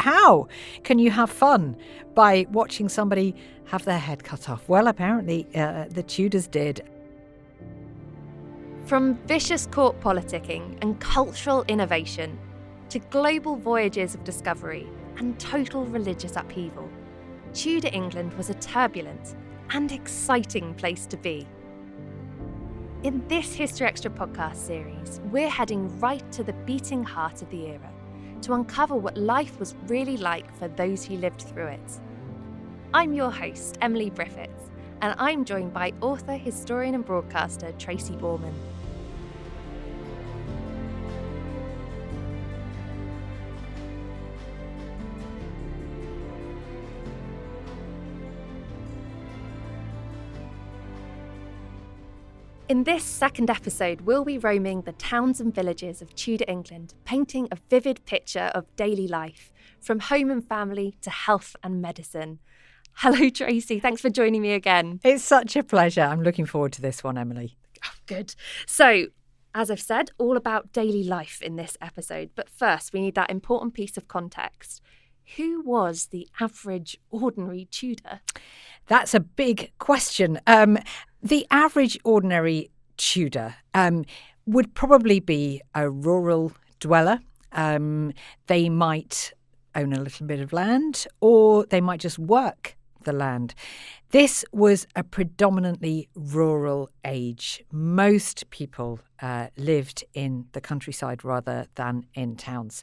how can you have fun by watching somebody have their head cut off? Well, apparently the Tudors did. From vicious court politicking and cultural innovation to global voyages of discovery and total religious upheaval, Tudor England was a turbulent and exciting place to be. In this History Extra podcast series, we're heading right to the beating heart of the era to uncover what life was really like for those who lived through it. I'm your host, Emily Briffett, and I'm joined by author, historian and broadcaster Tracy Borman. In this second episode, we'll be roaming the towns and villages of Tudor England, painting a vivid picture of daily life, from home and family to health and medicine. Hello, Tracy. Thanks for joining me again. It's such a pleasure. I'm looking forward to this one, Emily. Oh, good. So, as I've said, all about daily life in this episode. But first, we need that important piece of context. Who was the average ordinary Tudor? That's a big question. The average ordinary Tudor would probably be a rural dweller. They might own a little bit of land, or they might just work the land. This was a predominantly rural age. Most people lived in the countryside rather than in towns.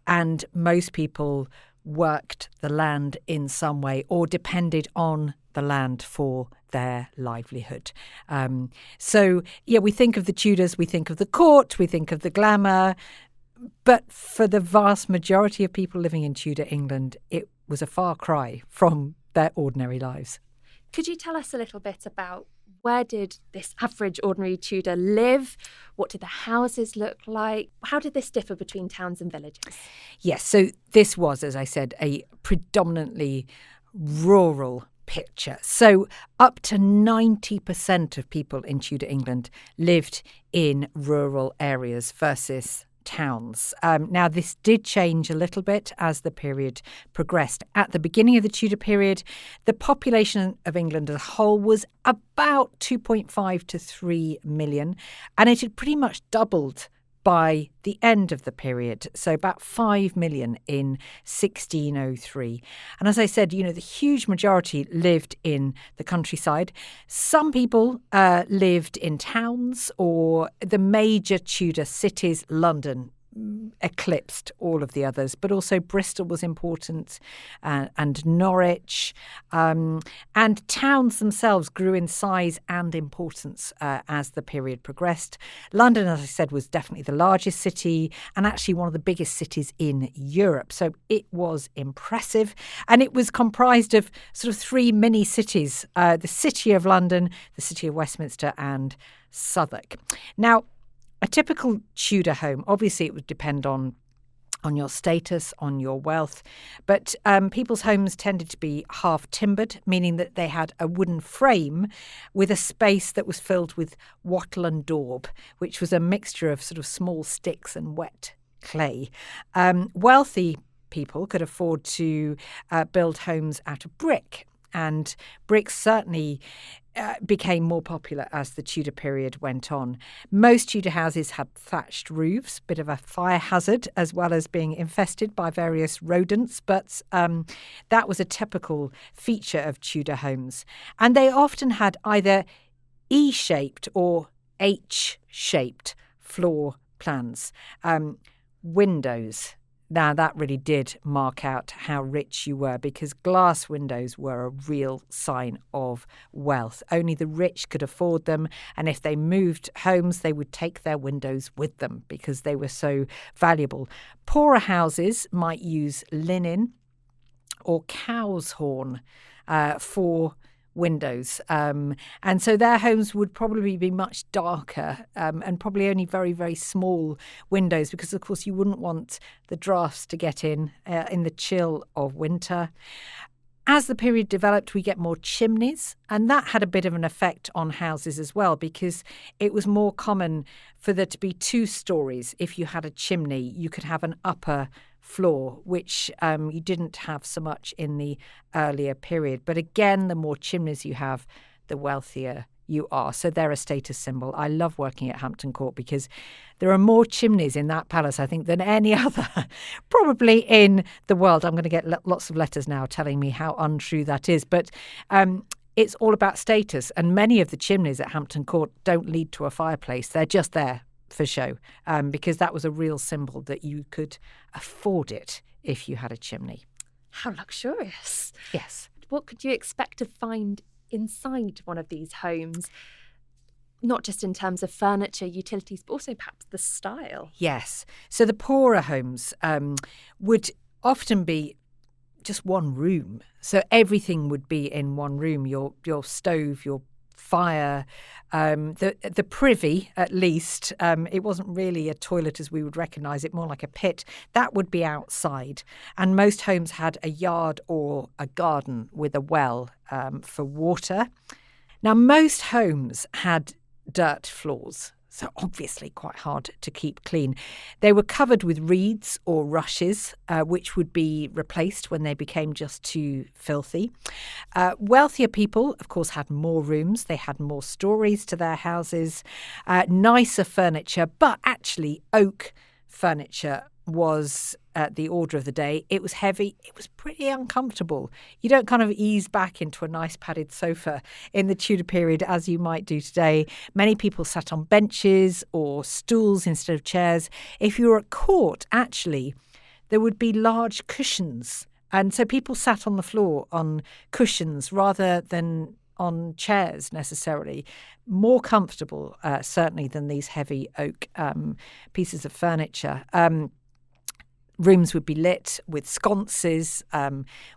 And most people worked the land in some way or depended on the land for their livelihood. We think of the Tudors, we think of the court, we think of the glamour, but for the vast majority of people living in Tudor England, it was a far cry from their ordinary lives. Could you tell us a little bit about where did this average ordinary Tudor live? What did the houses look like? How did this differ between towns and villages? Yes, so this was, as I said, a predominantly rural picture. So up to 90% of people in Tudor England lived in rural areas versus towns. Now, this did change a little bit as the period progressed. At the beginning of the Tudor period, the population of England as a whole was about 2.5 to 3 million, and it had pretty much doubled by the end of the period, so about 5 million in 1603. And as I said, the huge majority lived in the countryside. Some people lived in towns, or the major Tudor cities. London eclipsed all of the others, but also Bristol was important, and Norwich, and towns themselves grew in size and importance as the period progressed. London, as I said, was definitely the largest city and actually one of the biggest cities in Europe, so it was impressive, and it was comprised of sort of three mini cities: the City of London, the City of Westminster and Southwark. Now, a typical Tudor home, obviously it would depend on your status, on your wealth, but people's homes tended to be half timbered, meaning that they had a wooden frame with a space that was filled with wattle and daub, which was a mixture of sort of small sticks and wet clay. Wealthy people could afford to build homes out of brick, and bricks certainly became more popular as the Tudor period went on. Most Tudor houses had thatched roofs, bit of a fire hazard, as well as being infested by various rodents, but that was a typical feature of Tudor homes. And they often had either E-shaped or H-shaped floor plans. Windows. Now, that really did mark out how rich you were, because glass windows were a real sign of wealth. Only the rich could afford them, and if they moved homes, they would take their windows with them because they were so valuable. Poorer houses might use linen or cow's horn for windows. And so their homes would probably be much darker and probably only very, very small windows because, of course, you wouldn't want the drafts to get in the chill of winter. As the period developed, we get more chimneys, and that had a bit of an effect on houses as well, because it was more common for there to be two stories. If you had a chimney, you could have an upper floor, which you didn't have so much in the earlier period. But again, the more chimneys you have, the wealthier you are. So they're a status symbol. I love working at Hampton Court because there are more chimneys in that palace, I think, than any other, probably in the world. I'm going to get lots of letters now telling me how untrue that is. But it's all about status. And many of the chimneys at Hampton Court don't lead to a fireplace. They're just there for show, because that was a real symbol that you could afford it if you had a chimney. How luxurious. Yes. What could you expect to find inside one of these homes? Not just in terms of furniture, utilities, but also perhaps the style. Yes. So the poorer homes would often be just one room. So everything would be in one room. Your stove, your fire, the privy, at least. It wasn't really a toilet as we would recognise it, more like a pit. That would be outside. And most homes had a yard or a garden with a well for water. Now, most homes had dirt floors, so obviously quite hard to keep clean. They were covered with reeds or rushes, which would be replaced when they became just too filthy. Wealthier people, of course, had more rooms. They had more stories to their houses, nicer furniture, but actually oak furniture was the order of the day. It was heavy. It was pretty uncomfortable. You don't kind of ease back into a nice padded sofa in the Tudor period as you might do today. Many people sat on benches or stools instead of chairs. If you were at court, actually, there would be large cushions. And so people sat on the floor on cushions rather than on chairs necessarily. More comfortable, certainly, than these heavy oak pieces of furniture. Rooms would be lit with sconces,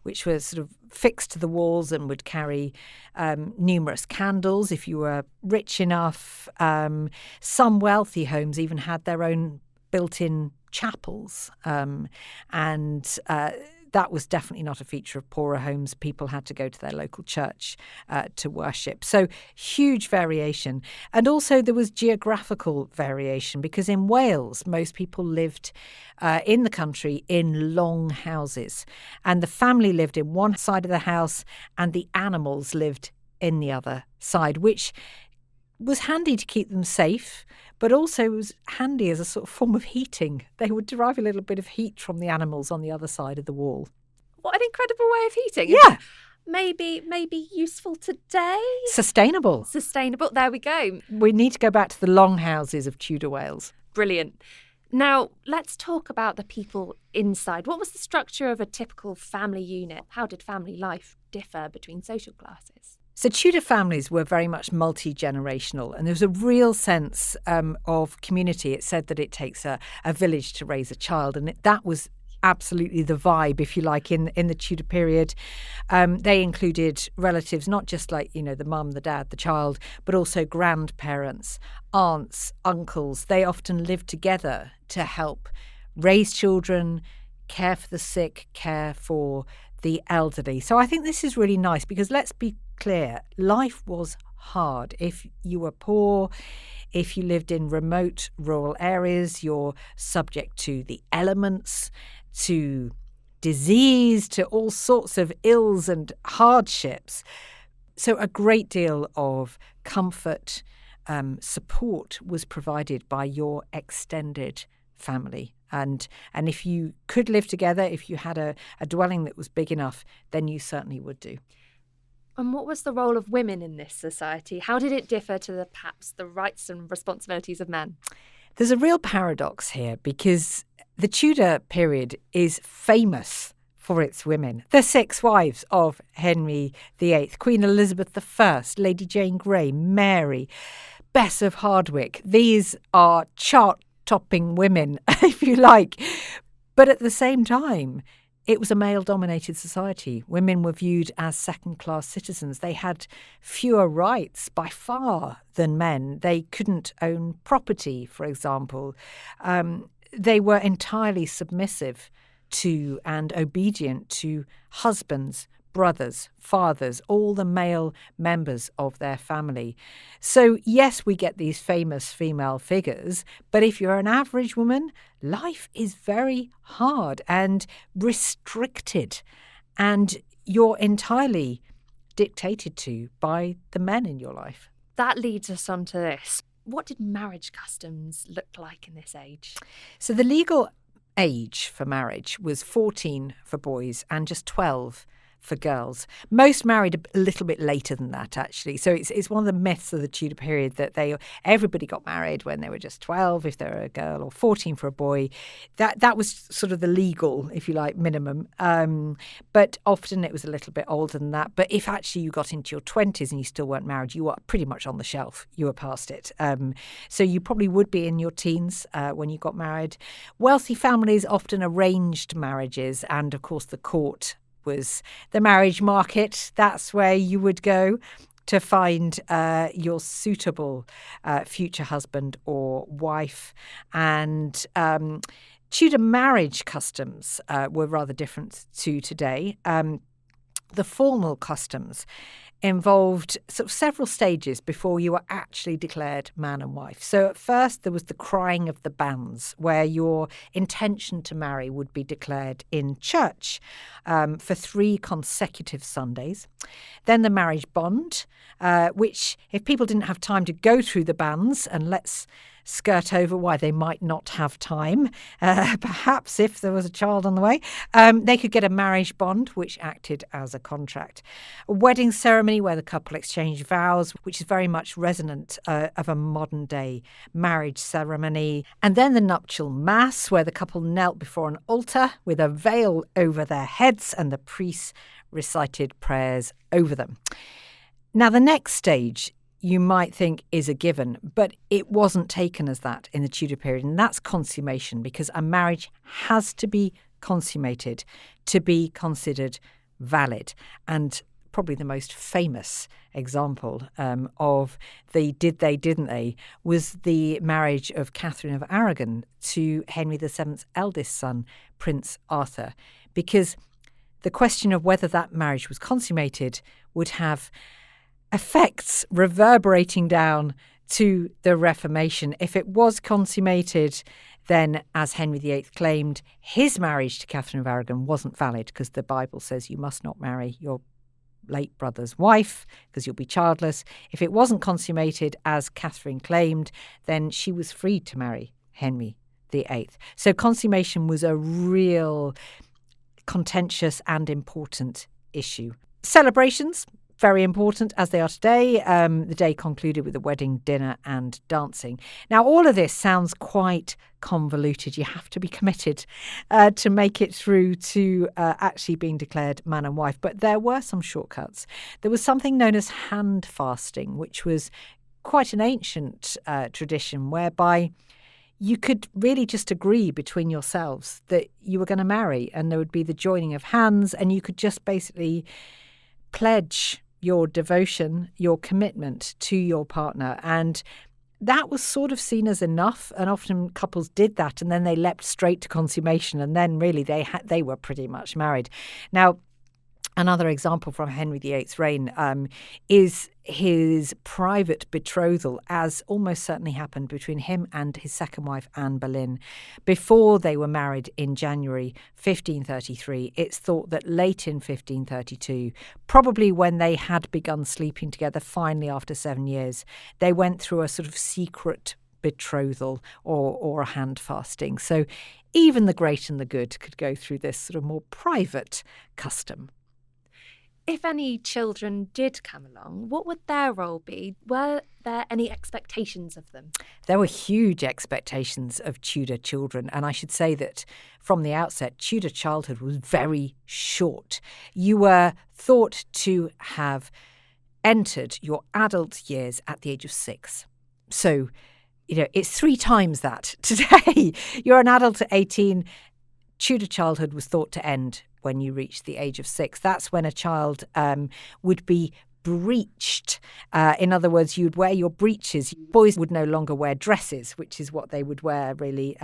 which were sort of fixed to the walls and would carry numerous candles if you were rich enough. Some wealthy homes even had their own built-in chapels, and that was definitely not a feature of poorer homes. People had to go to their local church to worship. So huge variation. And also there was geographical variation, because in Wales, most people lived in the country in long houses. And the family lived in one side of the house and the animals lived in the other side, which was handy to keep them safe, but also was handy as a sort of form of heating. They would derive a little bit of heat from the animals on the other side of the wall. What an incredible way of heating. Yeah. Maybe useful today? Sustainable. There we go. We need to go back to the long houses of Tudor Wales. Brilliant. Now, let's talk about the people inside. What was the structure of a typical family unit? How did family life differ between social classes? So Tudor families were very much multi-generational, and there was a real sense of community. It said that it takes a village to raise a child, and that was absolutely the vibe, if you like, in the Tudor period. They included relatives, not just like, the mum, the dad, the child, but also grandparents, aunts, uncles. They often lived together to help raise children, care for the sick, care for the elderly. So I think this is really nice, because let's be clear, life was hard. If you were poor, if you lived in remote rural areas, you're subject to the elements, to disease, to all sorts of ills and hardships. So a great deal of comfort, support was provided by your extended family. And if you could live together, if you had a dwelling that was big enough, then you certainly would do. And what was the role of women in this society? How did it differ to perhaps the rights and responsibilities of men? There's a real paradox here, because the Tudor period is famous for its women. The 6 wives of Henry VIII, Queen Elizabeth I, Lady Jane Grey, Mary, Bess of Hardwicke. These are chart-topping women, if you like. But at the same time, it was a male-dominated society. Women were viewed as second-class citizens. They had fewer rights by far than men. They couldn't own property, for example. They were entirely submissive to and obedient to husbands, brothers, fathers, all the male members of their family. So, yes, we get these famous female figures, but if you're an average woman, life is very hard and restricted, and you're entirely dictated to by the men in your life. That leads us on to this. What did marriage customs look like in this age? So the legal age for marriage was 14 for boys and just 12 for girls. Most married a little bit later than that, actually. So it's one of the myths of the Tudor period that everybody got married when they were just 12 if they were a girl, or 14 for a boy. That was sort of the legal, if you like, minimum. But often it was a little bit older than that. But if actually you got into your 20s and you still weren't married, you were pretty much on the shelf. You were past it. So you probably would be in your teens when you got married. Wealthy families often arranged marriages, and of course the court was the marriage market. That's where you would go to find your suitable future husband or wife. And Tudor marriage customs were rather different to today. The formal customs involved sort of several stages before you were actually declared man and wife. So at first there was the crying of the banns, where your intention to marry would be declared in church for 3 consecutive Sundays. Then the marriage bond, which if people didn't have time to go through the banns, and let's skirt over why they might not have time, perhaps if there was a child on the way, they could get a marriage bond, which acted as a contract. A wedding ceremony where the couple exchanged vows, which is very much resonant of a modern day marriage ceremony. And then the nuptial mass, where the couple knelt before an altar with a veil over their heads and the priest recited prayers over them. Now, the next stage you might think is a given, but it wasn't taken as that in the Tudor period, and that's consummation, because a marriage has to be consummated to be considered valid. And probably the most famous example of the did they, didn't they, was the marriage of Catherine of Aragon to Henry VII's eldest son, Prince Arthur, because the question of whether that marriage was consummated would have effects reverberating down to the Reformation. If it was consummated, then, as Henry VIII claimed, his marriage to Catherine of Aragon wasn't valid, because the Bible says you must not marry your late brother's wife because you'll be childless. If it wasn't consummated, as Catherine claimed, then she was free to marry Henry VIII. So consummation was a real contentious and important issue. Celebrations, very important as they are today. The day concluded with a wedding, dinner and dancing. Now, all of this sounds quite convoluted. You have to be committed to make it through to actually being declared man and wife. But there were some shortcuts. There was something known as hand fasting, which was quite an ancient tradition whereby you could really just agree between yourselves that you were going to marry, and there would be the joining of hands, and you could just basically pledge your devotion, your commitment to your partner. And that was sort of seen as enough. And often couples did that, and then they leapt straight to consummation. And then really they were pretty much married. Now, another example from Henry VIII's reign is his private betrothal, as almost certainly happened between him and his second wife, Anne Boleyn, before they were married in January 1533. It's thought that late in 1532, probably when they had begun sleeping together, finally after 7 years, they went through a sort of secret betrothal or a hand fasting. So even the great and the good could go through this sort of more private custom. If any children did come along, what would their role be? Were there any expectations of them? There were huge expectations of Tudor children. And I should say that from the outset, Tudor childhood was very short. You were thought to have entered your adult years at the age of 6. So, it's 3 times that today. You're an adult at 18. Tudor childhood was thought to end when you reach the age of 6. That's when a child would be breeched. In other words, you'd wear your breeches. Boys would no longer wear dresses, which is what they would wear really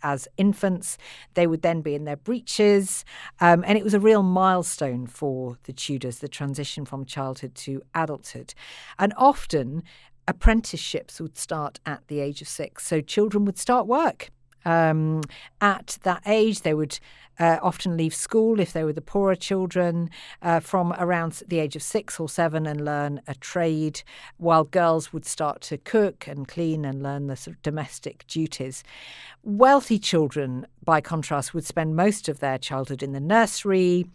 as infants. They would then be in their breeches. And it was a real milestone for the Tudors, the transition from childhood to adulthood. And often apprenticeships would start at the age of 6. So children would start work. At that age, they would often leave school if they were the poorer children from around the age of 6 or 7 and learn a trade, while girls would start to cook and clean and learn the sort of domestic duties. Wealthy children, by contrast, would spend most of their childhood in the nursery,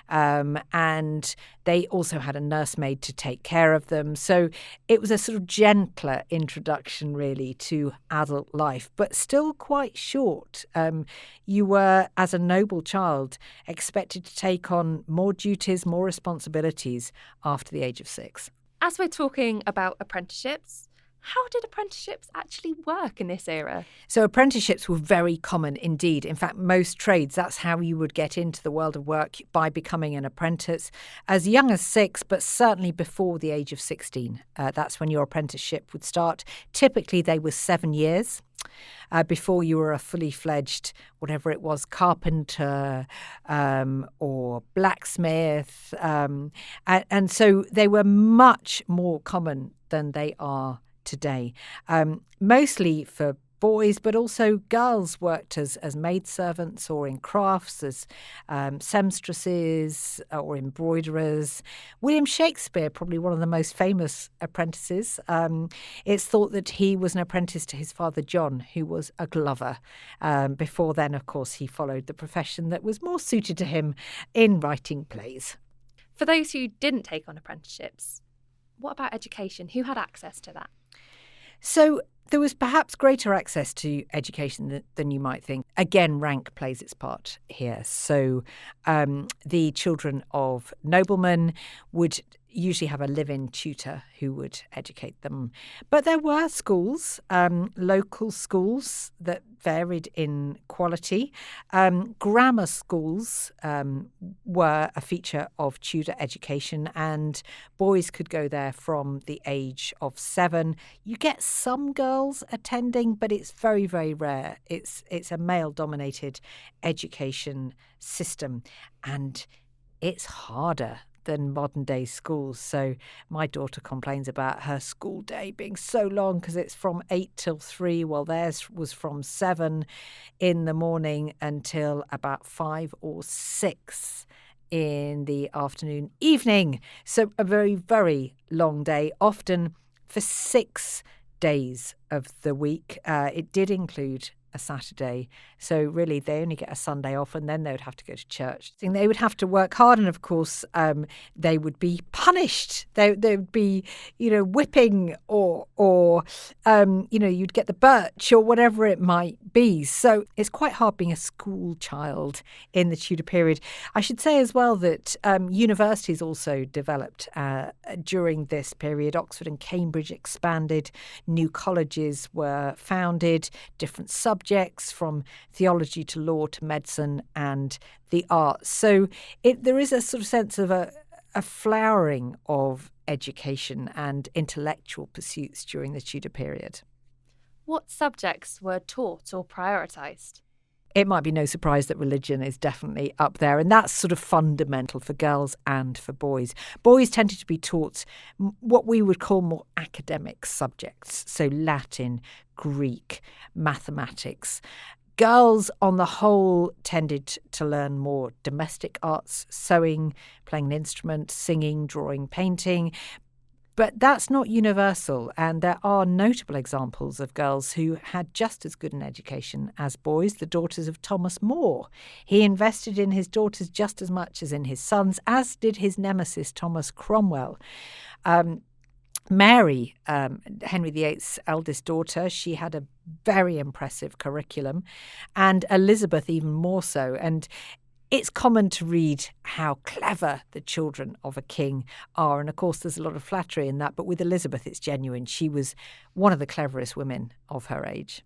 and they also had a nursemaid to take care of them. So it was a sort of gentler introduction, really, to adult life, but still quite short. You were, as a noble child, expected to take on more duties, more responsibilities after the age of 6. As we're talking about apprenticeships, how did apprenticeships actually work in this era? So apprenticeships were very common indeed. In fact, most trades, that's how you would get into the world of work, by becoming an apprentice as young as 6, but certainly before the age of 16. That's when your apprenticeship would start. Typically, they were 7 years. Before you were a fully fledged, whatever it was, carpenter or blacksmith. And so they were much more common than they are today. Mostly for boys, but also girls worked as maidservants or in crafts, as seamstresses or embroiderers. William Shakespeare, probably one of the most famous apprentices. It's thought that he was an apprentice to his father John, who was a glover. Before then, of course, he followed the profession that was more suited to him in writing plays. For those who didn't take on apprenticeships, what about education? Who had access to that? So there was perhaps greater access to education than you might think. Again, rank plays its part here. So the children of noblemen would usually have a live-in tutor who would educate them. But there were schools, local schools that varied in quality. Grammar schools were a feature of Tudor education, and boys could go there from the age of 7. You get some girls attending, but it's very, very rare. It's a male-dominated education system, and it's harder than modern day schools. So my daughter complains about her school day being so long because it's from 8 till 3, while theirs was from 7 in the morning until about 5 or 6 in the afternoon, evening. So a very, very long day, often for 6 days of the week. It did include a Saturday. So really they only get a Sunday off, and then they would have to go to church. They would have to work hard, and of course they would be punished. They would be, whipping or you'd get the birch or whatever it might be. So it's quite hard being a school child in the Tudor period. I should say as well that universities also developed during this period. Oxford and Cambridge expanded, new colleges were founded, different subjects from theology to law to medicine and the arts. So there is a sort of sense of a flowering of education and intellectual pursuits during the Tudor period. What subjects were taught or prioritised? It might be no surprise that religion is definitely up there, and that's sort of fundamental for girls and for boys. Boys tended to be taught what we would call more academic subjects, so Latin, Greek, mathematics. Girls, on the whole, tended to learn more domestic arts, sewing, playing an instrument, singing, drawing, painting. But that's not universal, and there are notable examples of girls who had just as good an education as boys, the daughters of Thomas More. He invested in his daughters just as much as in his sons, as did his nemesis Thomas Cromwell. Mary, Henry VIII's eldest daughter, she had a very impressive curriculum, and Elizabeth even more so. And it's common to read how clever the children of a king are. And of course, there's a lot of flattery in that. But with Elizabeth, it's genuine. She was one of the cleverest women of her age.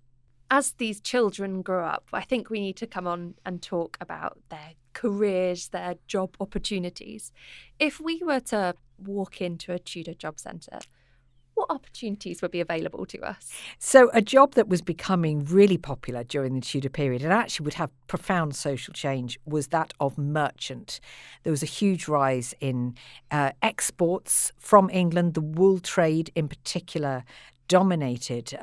As these children grow up, I think we need to come on and talk about their careers, their job opportunities. If we were to walk into a Tudor job centre, what opportunities would be available to us? So a job that was becoming really popular during the Tudor period and actually would have profound social change was that of merchant. There was a huge rise in exports from England. The wool trade in particular dominated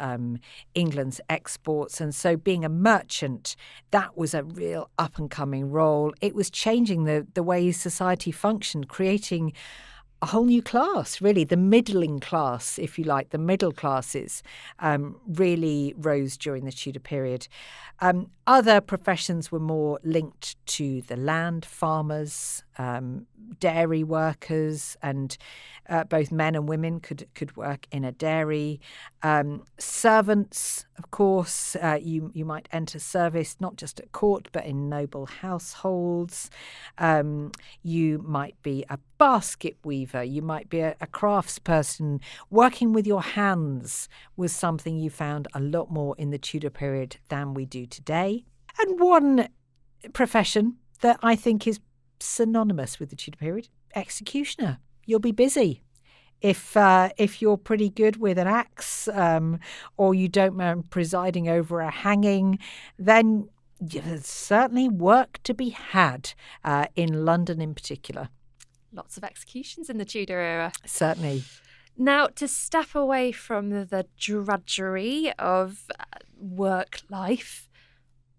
England's exports. And so being a merchant, that was a real up-and-coming role. It was changing the way society functioned, creating a whole new class, really, the middling class, if you like, the middle classes really rose during the Tudor period. Other professions were more linked to the land, farmers, dairy workers, and both men and women could work in a dairy. Servants, of course, you might enter service not just at court but in noble households. You might be a basket weaver. You might be a craftsperson. Working with your hands was something you found a lot more in the Tudor period than we do today. And one profession that I think is synonymous with the Tudor period, executioner. You'll be busy. If you're pretty good with an axe or you don't mind presiding over a hanging, then there's certainly work to be had in London in particular. Lots of executions in the Tudor era. Certainly. Now, to step away from the drudgery of work life,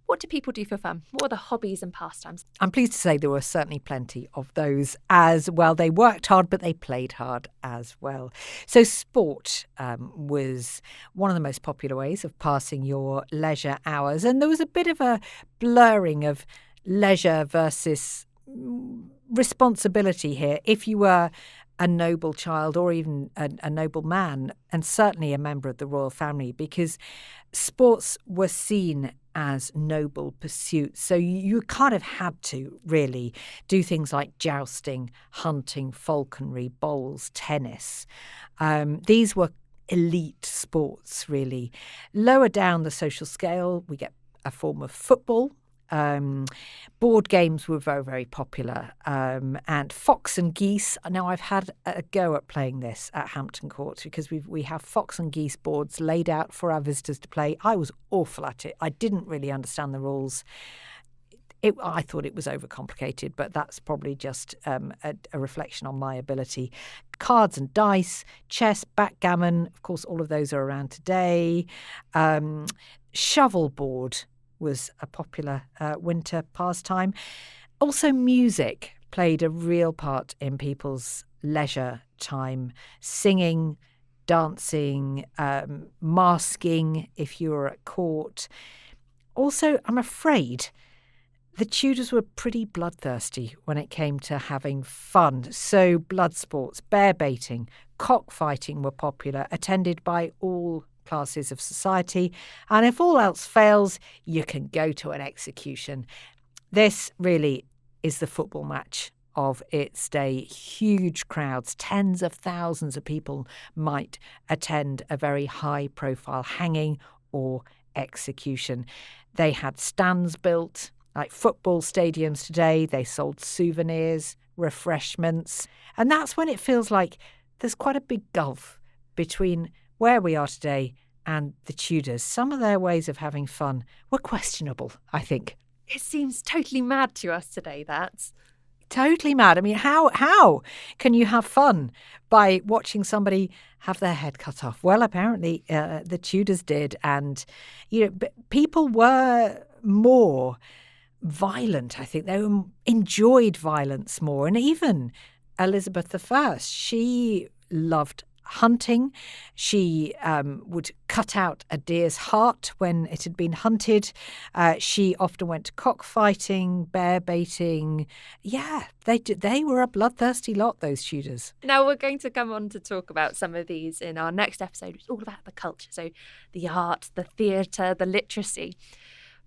what do people do for fun? What are the hobbies and pastimes? I'm pleased to say there were certainly plenty of those as well. They worked hard, but they played hard as well. So sport was one of the most popular ways of passing your leisure hours. And there was a bit of a blurring of leisure versus responsibility here. If you were a noble child or even a noble man, and certainly a member of the royal family, because sports were seen as noble pursuits. So you kind of had to really do things like jousting, hunting, falconry, bowls, tennis. These were elite sports, really. Lower down the social scale, we get a form of football. Board games were very, very popular. And fox and geese. Now, I've had a go at playing this at Hampton Court because we have fox and geese boards laid out for our visitors to play. I was awful at it. I didn't really understand the rules. I thought it was overcomplicated, but that's probably just a reflection on my ability. Cards and dice, chess, backgammon, of course, all of those are around today. Shovelboard was a popular winter pastime. Also, music played a real part in people's leisure time. Singing, dancing, masking if you were at court. Also, I'm afraid the Tudors were pretty bloodthirsty when it came to having fun. So blood sports, bear baiting, cockfighting were popular, attended by all classes of society, and if all else fails, you can go to an execution. This really is the football match of its day. Huge crowds, tens of thousands of people might attend a very high-profile hanging or execution. They had stands built, like football stadiums today. They sold souvenirs, refreshments, and that's when it feels like there's quite a big gulf between where we are today and the Tudors. Some of their ways of having fun were questionable, I think. It seems totally mad to us today, that. Totally mad. I mean, how can you have fun by watching somebody have their head cut off? Well, apparently the Tudors did. And, people were more violent, I think. They enjoyed violence more. And even Elizabeth I, she loved hunting. She would cut out a deer's heart when it had been hunted. She often went to cockfighting, bear baiting. Yeah, they were a bloodthirsty lot, those Tudors. Now we're going to come on to talk about some of these in our next episode. It's all about the culture, so the art, the theatre, the literacy.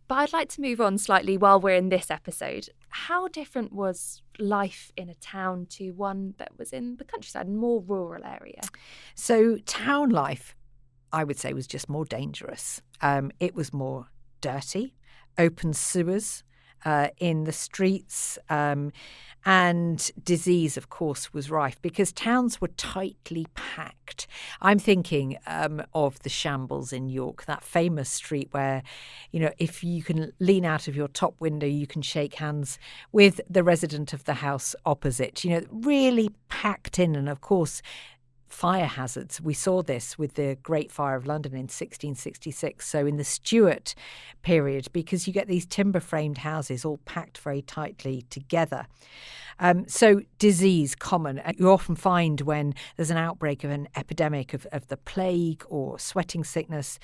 But I'd like to move on slightly while we're in this episode. How different was life in a town to one that was in the countryside, more rural area? So town life, I would say, was just more dangerous. It was more dirty, open sewers, in the streets. And disease, of course, was rife because towns were tightly packed. I'm thinking of the Shambles in York, that famous street where, if you can lean out of your top window, you can shake hands with the resident of the house opposite. Really packed in. And of course, fire hazards. We saw this with the Great Fire of London in 1666. So in the Stuart period, because you get these timber-framed houses all packed very tightly together. So disease common. You often find when there's an outbreak of an epidemic of the plague or sweating sickness,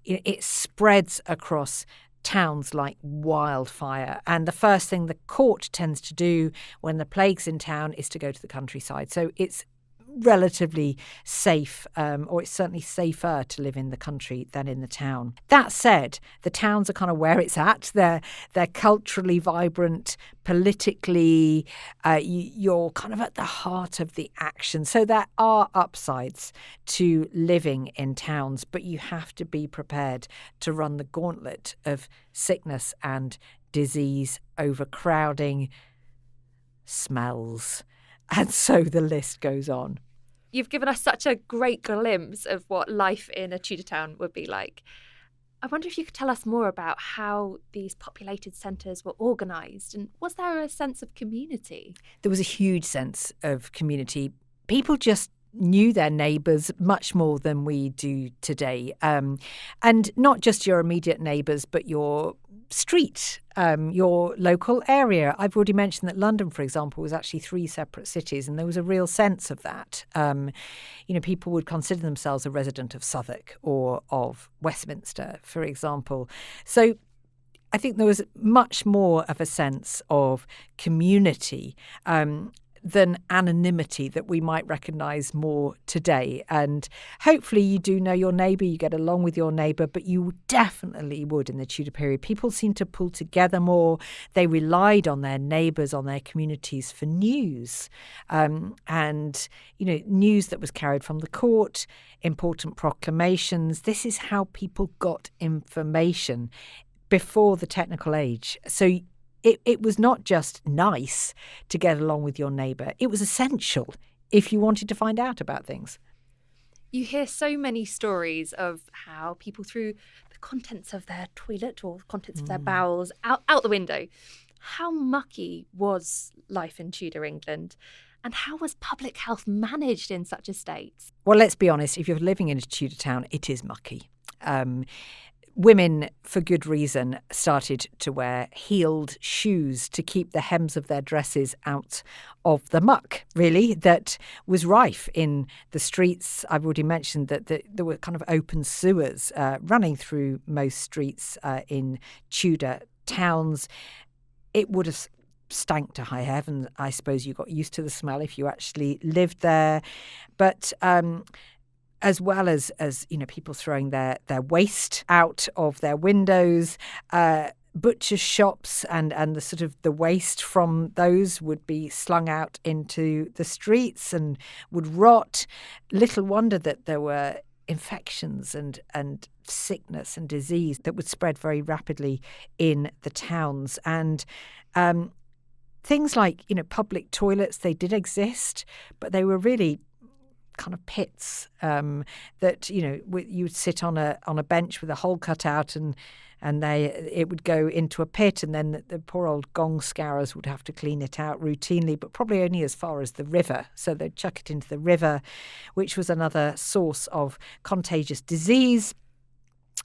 it spreads across towns like wildfire. And the first thing the court tends to do when the plague's in town is to go to the countryside. So it's relatively safe, or it's certainly safer to live in the country than in the town. That said, the towns are kind of where it's at. They're culturally vibrant, politically, you're kind of at the heart of the action. So there are upsides to living in towns, but you have to be prepared to run the gauntlet of sickness and disease, overcrowding, smells. And so the list goes on. You've given us such a great glimpse of what life in a Tudor town would be like. I wonder if you could tell us more about how these populated centres were organised, and was there a sense of community? There was a huge sense of community. People just knew their neighbours much more than we do today. And not just your immediate neighbours, but your street, your local area. I've already mentioned that London, for example, was actually 3 separate cities, and there was a real sense of that. People would consider themselves a resident of Southwark or of Westminster, for example. So I think there was much more of a sense of community than anonymity that we might recognise more today. And hopefully you do know your neighbour, you get along with your neighbour, but you definitely would in the Tudor period. People seemed to pull together more. They relied on their neighbours, on their communities for news. News that was carried from the court, important proclamations. This is how people got information before the technical age. So it was not just nice to get along with your neighbour. It was essential if you wanted to find out about things. You hear so many stories of how people threw the contents of their toilet or contents of their bowels out the window. How mucky was life in Tudor England? And how was public health managed in such a state? Well, let's be honest. If you're living in a Tudor town, it is mucky. Women, for good reason, started to wear heeled shoes to keep the hems of their dresses out of the muck, really, that was rife in the streets. I've already mentioned that there were kind of open sewers running through most streets in Tudor towns. It would have stank to high heaven. I suppose you got used to the smell if you actually lived there. But as well as people throwing their waste out of their windows, butcher shops and the sort of the waste from those would be slung out into the streets and would rot. Little wonder that there were infections and sickness and disease that would spread very rapidly in the towns. And things like, public toilets, they did exist, but they were really kind of pits that you would sit on a bench with a hole cut out and it would go into a pit, and then the poor old gong scourers would have to clean it out routinely, but probably only as far as the river. So they'd chuck it into the river, which was another source of contagious disease.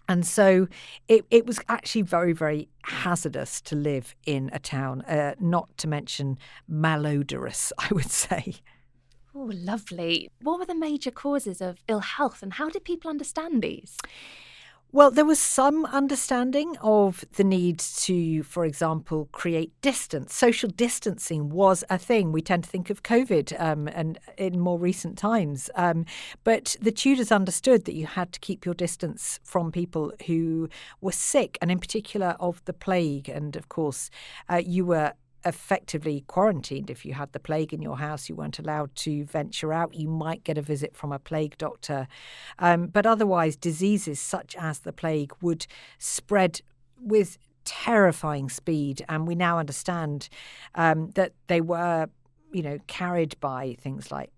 And so it was actually very, very hazardous to live in a town, not to mention malodorous, I would say. Oh, lovely. What were the major causes of ill health, and how did people understand these? Well, there was some understanding of the need to, for example, create distance. Social distancing was a thing. We tend to think of COVID and in more recent times. But the Tudors understood that you had to keep your distance from people who were sick, and in particular of the plague. And of course, you were effectively quarantined. If you had the plague in your house, you weren't allowed to venture out. You might get a visit from a plague doctor. But otherwise, diseases such as the plague would spread with terrifying speed. And we now understand that they were, carried by things like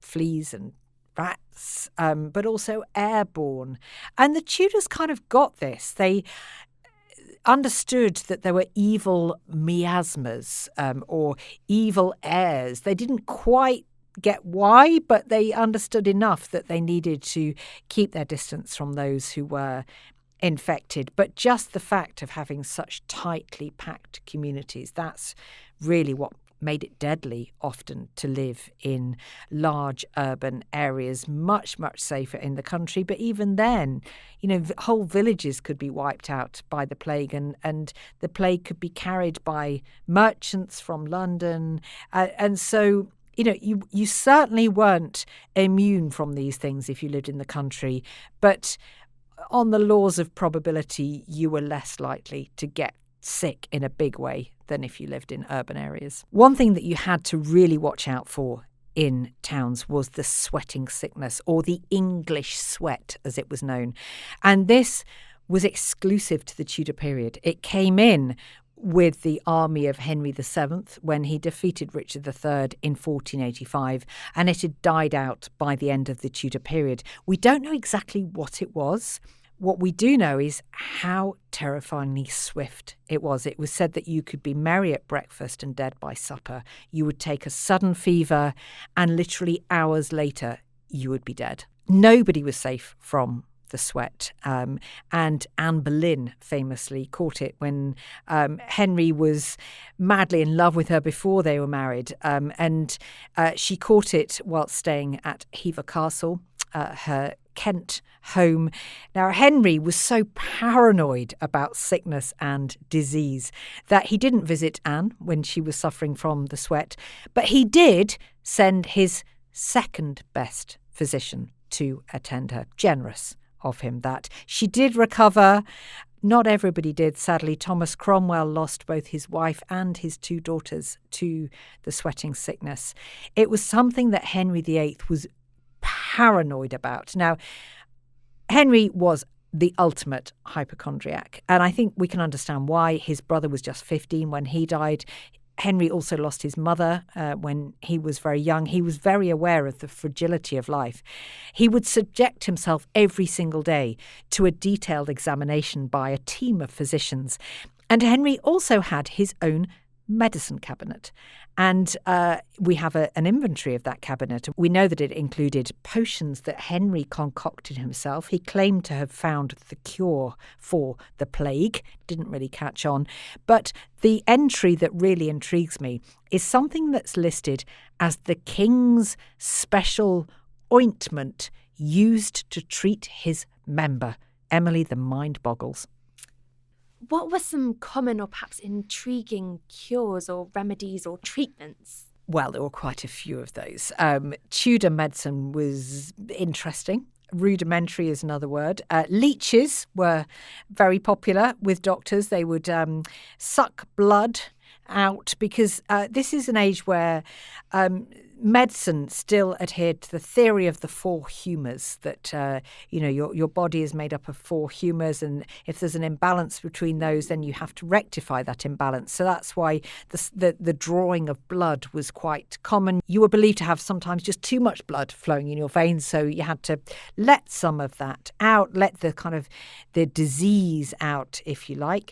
fleas and rats, but also airborne. And the Tudors kind of got this. They understood that there were evil miasmas or evil airs. They didn't quite get why, but they understood enough that they needed to keep their distance from those who were infected. But just the fact of having such tightly packed communities, that's really what made it deadly often to live in large urban areas, much, much safer in the country. But even then, whole villages could be wiped out by the plague, and the plague could be carried by merchants from London. And so, you certainly weren't immune from these things if you lived in the country. But on the laws of probability, you were less likely to get sick in a big way than if you lived in urban areas. One thing that you had to really watch out for in towns was the sweating sickness, or the English sweat, as it was known. And this was exclusive to the Tudor period. It came in with the army of Henry VII when he defeated Richard III in 1485, and it had died out by the end of the Tudor period. We don't know exactly what it was. What we do know is how terrifyingly swift it was. It was said that you could be merry at breakfast and dead by supper. You would take a sudden fever, and literally hours later, you would be dead. Nobody was safe from the sweat. And Anne Boleyn famously caught it when Henry was madly in love with her before they were married. And she caught it whilst staying at Hever Castle, her Kent home. Now, Henry was so paranoid about sickness and disease that he didn't visit Anne when she was suffering from the sweat, but he did send his second best physician to attend her. Generous of him that. She did recover. Not everybody did. Sadly, Thomas Cromwell lost both his wife and his 2 daughters to the sweating sickness. It was something that Henry VIII was paranoid about. Now, Henry was the ultimate hypochondriac, and I think we can understand why. His brother was just 15 when he died. Henry also lost his mother when he was very young. He was very aware of the fragility of life. He would subject himself every single day to a detailed examination by a team of physicians. And Henry also had his own medicine cabinet. And we have an inventory of that cabinet. We know that it included potions that Henry concocted himself. He claimed to have found the cure for the plague. Didn't really catch on. But the entry that really intrigues me is something that's listed as the king's special ointment used to treat his member. Emily, the mind boggles. What were some common or perhaps intriguing cures or remedies or treatments? Well, there were quite a few of those. Tudor medicine was interesting. Rudimentary is another word. Leeches were very popular with doctors. They would suck blood out because this is an age where medicine still adhered to the theory of the 4 humours, that your body is made up of 4 humours, and if there's an imbalance between those, then you have to rectify that imbalance. So that's why the drawing of blood was quite common. You were believed to have sometimes just too much blood flowing in your veins, so you had to let some of that out, let the disease out, if you like.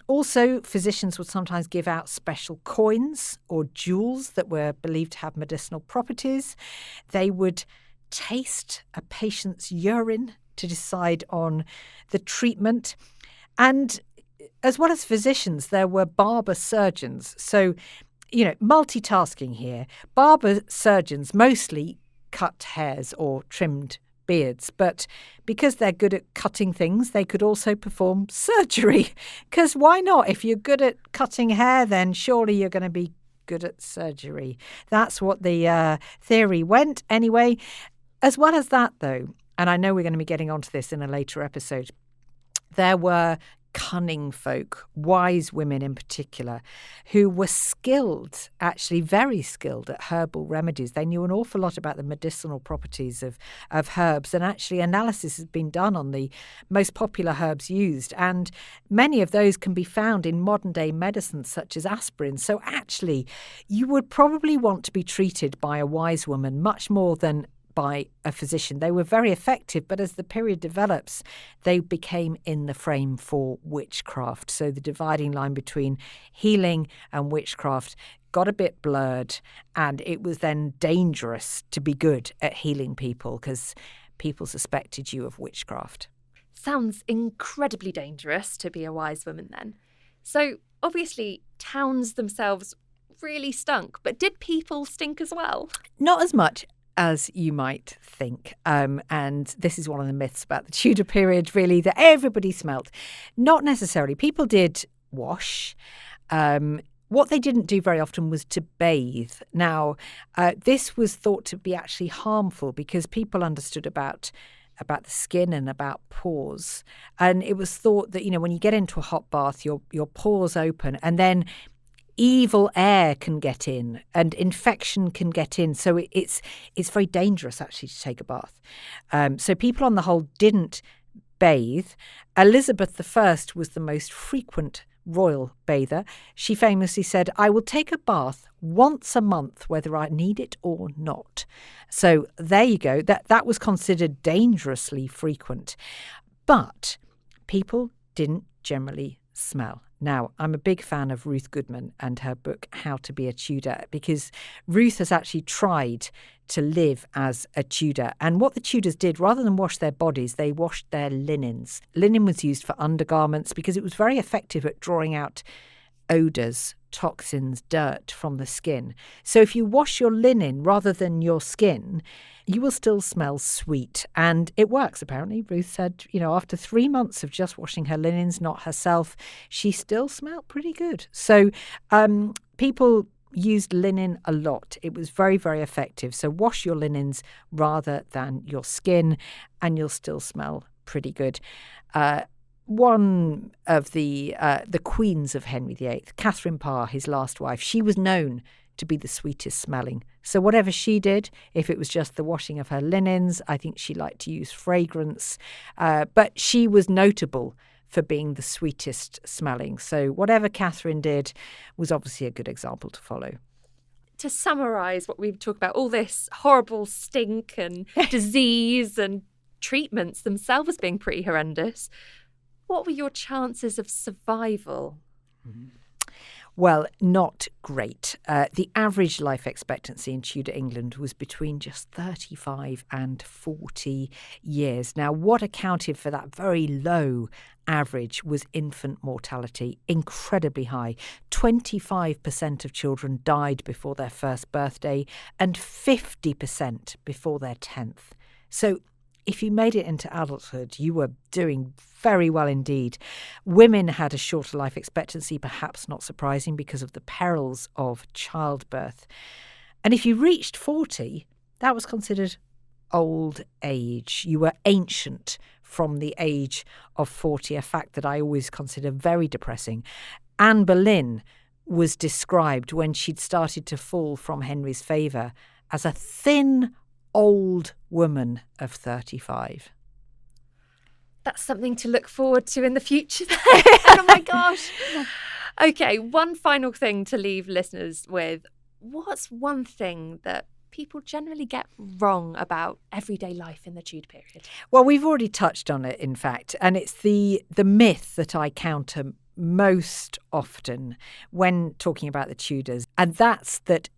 Also, physicians would sometimes give out special coins or jewels that were believed to have medicinal properties. They would taste a patient's urine to decide on the treatment. And as well as physicians, there were barber surgeons. So, multitasking here. Barber surgeons mostly cut hairs or trimmed beards, but because they're good at cutting things, they could also perform surgery. Because why not? If you're good at cutting hair, then surely you're going to be good at surgery. That's what the theory went anyway. As well as that, though, and I know we're going to be getting onto this in a later episode, there were cunning folk, wise women in particular, who were skilled, actually very skilled at herbal remedies. They knew an awful lot about the medicinal properties of herbs, and actually analysis has been done on the most popular herbs used, and many of those can be found in modern day medicines such as aspirin. So actually you would probably want to be treated by a wise woman much more than by a physician. They were very effective, but as the period develops, they became in the frame for witchcraft. So the dividing line between healing and witchcraft got a bit blurred, and it was then dangerous to be good at healing people because people suspected you of witchcraft. Sounds incredibly dangerous to be a wise woman then. So obviously towns themselves really stunk, but did people stink as well? Not as much as you might think. And this is one of the myths about the Tudor period, really, that everybody smelt. Not necessarily. People did wash. What they didn't do very often was to bathe. Now, this was thought to be actually harmful because people understood about the skin and about pores. And it was thought that, when you get into a hot bath, your pores open, and then evil air can get in and infection can get in. So it's very dangerous actually to take a bath. So people on the whole didn't bathe. Elizabeth I was the most frequent royal bather. She famously said, "I will take a bath once a month, whether I need it or not." So there you go. That was considered dangerously frequent. But people didn't generally smell. Now, I'm a big fan of Ruth Goodman and her book, How to Be a Tudor, because Ruth has actually tried to live as a Tudor. And what the Tudors did, rather than wash their bodies, they washed their linens. Linen was used for undergarments because it was very effective at drawing out odours, toxins, dirt from the skin. So if you wash your linen rather than your skin, you will still smell sweet. And it works, apparently. Ruth said, after 3 months of just washing her linens, not herself, she still smelled pretty good. So people used linen a lot. It was very, very effective. So wash your linens rather than your skin, and you'll still smell pretty good. One of the queens of Henry VIII, Catherine Parr, his last wife, she was known to be the sweetest smelling. So whatever she did, if it was just the washing of her linens, I think she liked to use fragrance. But she was notable for being the sweetest smelling. So whatever Catherine did was obviously a good example to follow. To summarise what we've talked about, all this horrible stink and disease and treatments themselves being pretty horrendous, what were your chances of survival? Well, not great. The average life expectancy in Tudor England was between just 35 and 40 years. Now, what accounted for that very low average was infant mortality, incredibly high. 25% of children died before their first birthday and 50% before their 10th. So if you made it into adulthood, you were doing very well indeed. Women had a shorter life expectancy, perhaps not surprising because of the perils of childbirth. And if you reached 40, that was considered old age. You were ancient from the age of 40, a fact that I always consider very depressing. Anne Boleyn was described when she'd started to fall from Henry's favour as a thin old woman of 35. That's something to look forward to in the future. Oh my gosh. Okay, one final thing to leave listeners with. What's one thing that people generally get wrong about everyday life in the Tudor period? Well, we've already touched on it, in fact, and it's the myth that I counter most often when talking about the Tudors, and that's that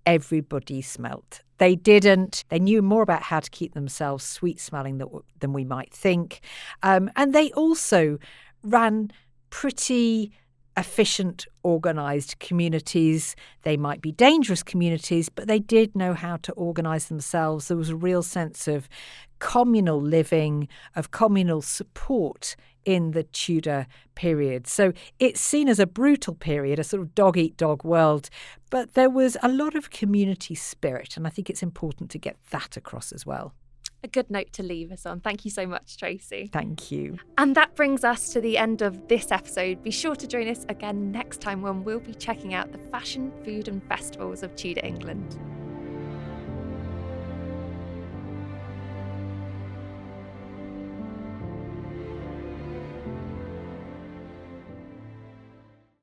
everybody smelt. They didn't. They knew more about how to keep themselves sweet-smelling than we might think. And they also ran pretty efficient, organised communities. They might be dangerous communities, but they did know how to organise themselves. There was a real sense of communal living, of communal support in the Tudor period. So it's seen as a brutal period, a sort of dog-eat-dog world, but there was a lot of community spirit, and I think it's important to get that across as well. A good note to leave us on. Thank you so much, Tracy. Thank you. And that brings us to the end of this episode. Be sure to join us again next time when we'll be checking out the fashion, food and festivals of Tudor England.